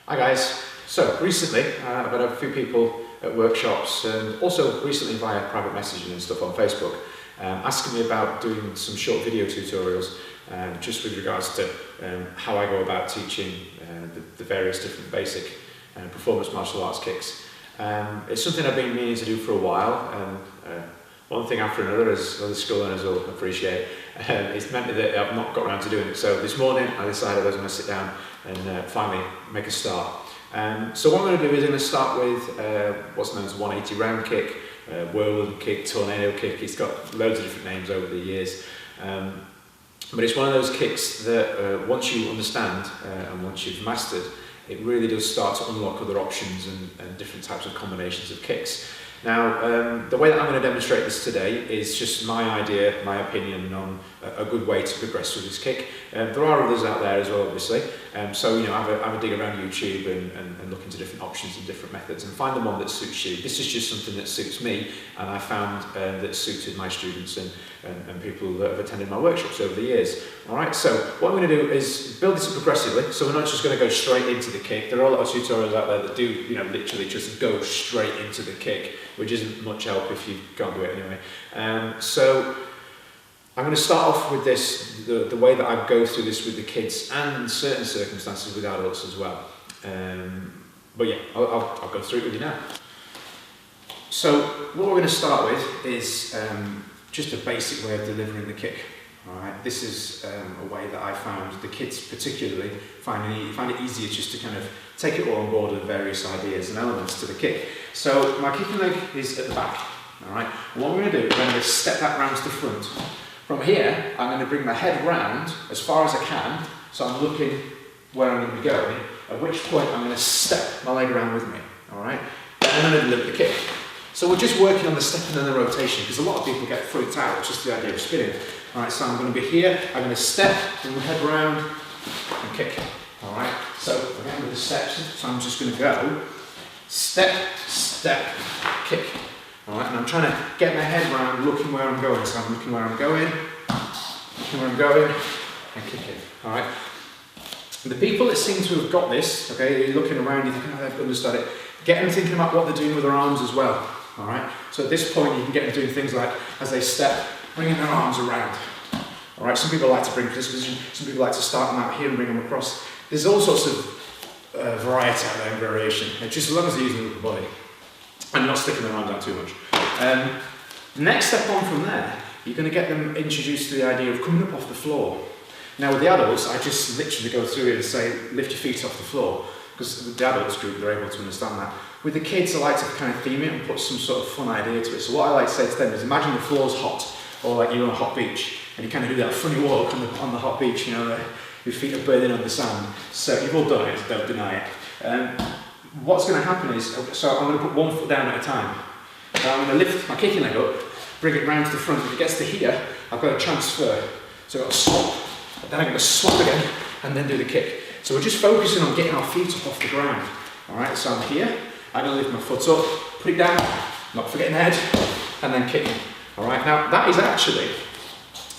Hi guys. So recently I've had a few people at workshops and also recently via private messaging and stuff on Facebook asking me about doing some short video tutorials just with regards to how I go about teaching the various different basic performance martial arts kicks. It's something I've been meaning to do for a while, and one thing after another, as other school owners will appreciate, it's meant that I've not got around to doing it. So this morning I decided I was going to sit down and finally make a start. So what I'm going to do is I'm going to start with what's known as 180 round kick, whirlwind kick, tornado kick. It's got loads of different names over the years. But it's one of those kicks that once you understand and once you've mastered, it really does start to unlock other options and different types of combinations of kicks. Now, the way that I'm going to demonstrate this today is just my idea, my opinion on a good way to progress with this kick. There are others out there as well, obviously. So, you know, have a dig around YouTube and look into different options and different methods and find the one that suits you. This is just something that suits me, and I found that suited my students and people that have attended my workshops over the years. All right, so what I'm going to do is build this up progressively. So we're not just going to go straight into the kick. There are a lot of tutorials out there that do, you know, literally just go straight into the kick, which isn't much help if you can't do it anyway. So I'm going to start off with this, the way that I go through this with the kids and in certain circumstances with adults as well. But yeah, I'll go through it with you now. So what we're going to start with is just a basic way of delivering the kick. All right, this is a way that I found the kids particularly find it easier just to kind of take it all on board with various ideas and elements to the kick. So my kicking leg is at the back. All right, and what I'm going to do is I'm going to step that round to the front. From here, I'm going to bring my head round as far as I can, so I'm looking where I'm going to be going, at which point I'm going to step my leg around with me. All right, and I'm going to deliver the kick. So we're just working on the stepping and the rotation, because a lot of people get freaked out with just the idea of spinning. All right, so I'm going to be here, I'm going to step, bring my head round, and kick. All right, so again with the steps, so I'm just going to go, step, step, kick. All right, and I'm trying to get my head round, looking where I'm going. So I'm looking where I'm going, and kicking. All right. The people that seem to have got this, okay, you're looking around, you're thinking, oh, they've understood it. Get them thinking about what they're doing with their arms as well. All right. So at this point, you can get them doing things like, as they step, bringing their arms around. All right. Some people like to bring this position. Some people like to start them out here and bring them across. There's all sorts of variety out there and variation. Just as long as they're using the upper body and not sticking their arms out too much. Next step on from there, you're going to get them introduced to the idea of coming up off the floor. Now with the adults, I just literally go through it and say, lift your feet off the floor, because with the adults group, they're able to understand that. With the kids, I like to kind of theme it and put some sort of fun idea to it. So what I like to say to them is, imagine the floor's hot, or like you're on a hot beach, and you kind of do that funny walk on the hot beach, you know, your feet are burning on the sand. So you've all done it, don't deny it. What's going to happen is, so I'm going to put one foot down at a time. Now I'm going to lift my kicking leg up, bring it round to the front. If it gets to here, I've got to transfer. So I've got to swap. Then I'm going to swap again, and then do the kick. So we're just focusing on getting our feet up off the ground. All right, so I'm here. I'm going to lift my foot up, put it down, not forgetting the head, and then kicking. All right, now that is actually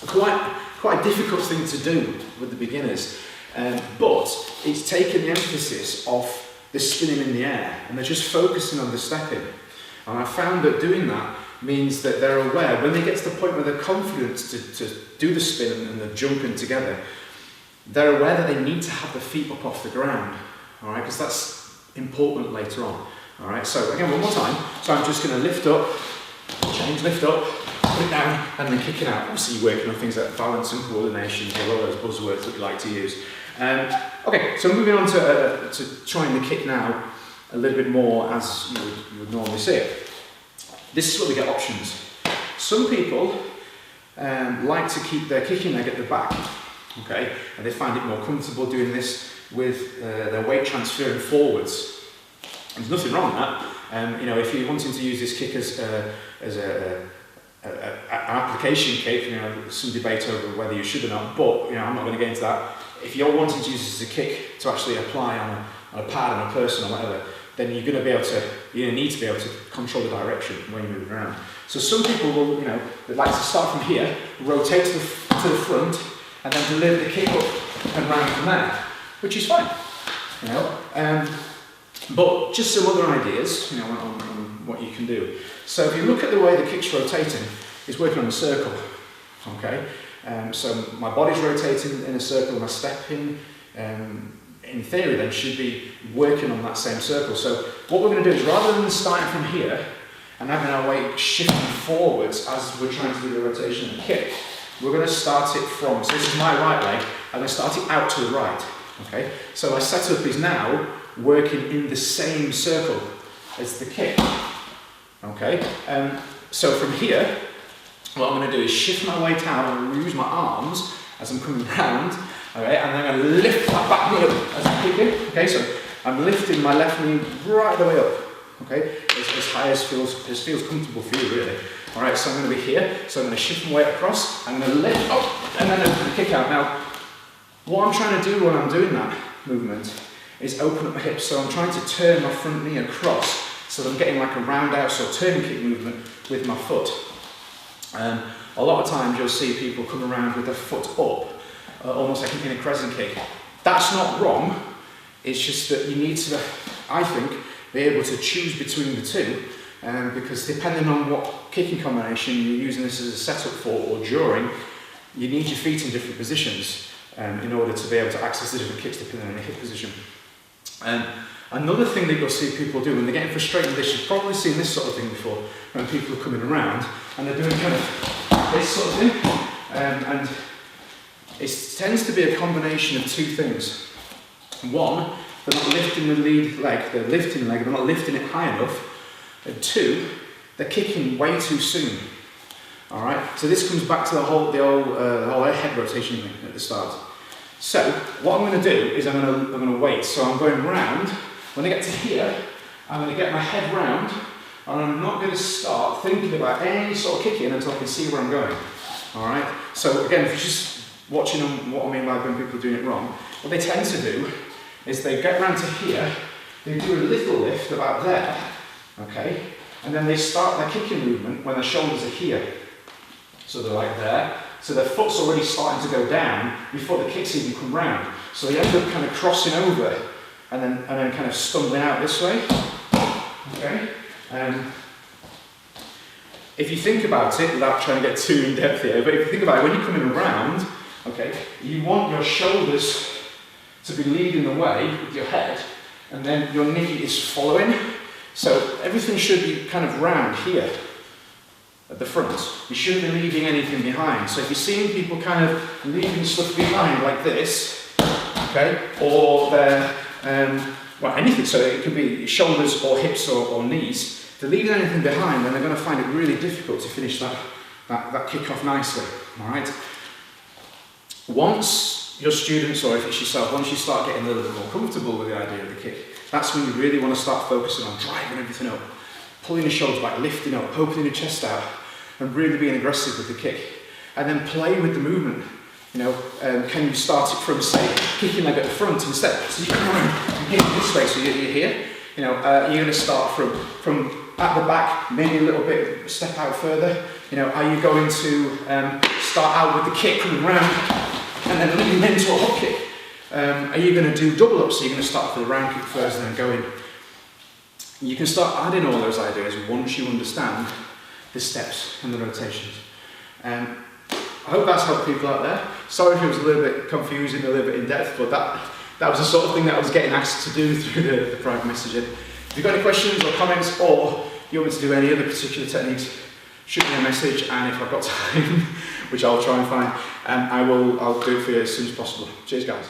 quite a difficult thing to do with the beginners, but it's taken the emphasis off the spinning in the air, and they're just focusing on the stepping. And I found that doing that means that they're aware, when they get to the point where they're confident to do the spin and the jumping together, they're aware that they need to have the feet up off the ground, all right, because that's important later on. All right, so again, one more time. So I'm just going to lift up, change, lift up, put it down, and then kick it out. Obviously, you're working on things like balance and coordination, a lot of those buzzwords that we like to use. Okay, so moving on to trying the kick now a little bit more as you would normally see it. This is where we get options. Some people like to keep their kicking leg at the back, okay, and they find it more comfortable doing this with their weight transferring forwards. There's nothing wrong with that. You know, if you're wanting to use this kick as an application kick, you know, there's some debate over whether you should or not, but you know, I'm not going to get into that. If you're wanting to use this as a kick to actually apply on a pad, on a person or whatever, then you're going to be able to, you need to be able to control the direction when you're moving around. So some people will, you know, they like to start from here, rotate to the front, and then deliver the kick up and round from there, which is fine. you know. But just some other ideas, you know, on what you can do. So if you look at the way the kick's rotating, it's working on a circle, okay? So my body's rotating in a circle, my stepping, in theory then, should be working on that same circle. So what we're going to do is, rather than starting from here and having our weight shifting forwards as we're trying to do the rotation of the kick, we're going to start it from, so this is my right leg, I'm going to start it out to the right, okay? So my setup is now working in the same circle as the kick, okay? So from here, what I'm going to do is shift my weight out and use my arms as I'm coming round, okay? And then I'm going to lift that back knee up as I'm kicking, okay? So I'm lifting my left knee right the way up, okay? As high as feels comfortable for you, really. All right, so I'm going to be here, so I'm going to shift my weight across, I'm going to lift up, and then open the kick out. Now, what I'm trying to do when I'm doing that movement is open up my hips, so I'm trying to turn my front knee across, so that I'm getting like a roundhouse or turning kick movement with my foot. A lot of times you'll see people come around with their foot up, almost like in a crescent kick. That's not wrong, it's just that you need to, I think, be able to choose between the two, because depending on what kicking combination you're using this as a setup for or during, you need your feet in different positions in order to be able to access the different kicks depending on your hip position. Another thing that you'll see people do when they're getting frustrated with this, you've probably seen this sort of thing before, when people are coming around and they're doing kind of this sort of thing, and it tends to be a combination of two things. One, they're not lifting the lead leg, they're lifting the leg, they're not lifting it high enough, and two, they're kicking way too soon. All right, so this comes back to the whole head rotation thing at the start. So what I'm going to do is I'm going to wait. So I'm going round. When I get to here, I'm going to get my head round, and I'm not going to start thinking about any sort of kicking until I can see where I'm going. All right. So again, if you're just watching on what I mean by when people are doing it wrong, what they tend to do is they get round to here, they do a little lift about there, okay, and then they start their kicking movement when their shoulders are here. So they're like there. So their foot's already starting to go down before the kicks even come round. So they end up kind of crossing over and then kind of stumbling out this way. Okay? If you think about it, without trying to get too in depth here, but if you think about it, when you're coming around, okay, you want your shoulders to be leading the way with your head, and then your knee is following. So everything should be kind of round here at the front. You shouldn't be leaving anything behind. So if you're seeing people kind of leaving stuff behind like this, okay, or they're, well, anything, so it could be shoulders or hips or knees, if they're leaving anything behind, then they're going to find it really difficult to finish that kick off nicely, all right? Once your students, or if it's yourself, once you start getting a little bit more comfortable with the idea of the kick, that's when you really want to start focusing on driving everything up, pulling your shoulders back, lifting up, opening your chest out, and really being aggressive with the kick. And then play with the movement. You know, can you start it from, say, kicking leg at the front instead? So you come around and kick this way, so you're here. You know, you're going to start from at the back, maybe a little bit, step out further. You know, are you going to start out with the kick coming round and then leading into a hook kick? Are you going to do double ups? So you're going to start for the round kick first and then go in. You can start adding all those ideas once you understand the steps and the rotations. I hope that's helped people out there. Sorry if it was a little bit confusing, a little bit in depth, but that was the sort of thing that I was getting asked to do through the private messaging. If you've got any questions or comments, or you want me to do any other particular techniques, shoot me a message, and if I've got time, which I'll try and find, I'll do it for you as soon as possible. Cheers, guys.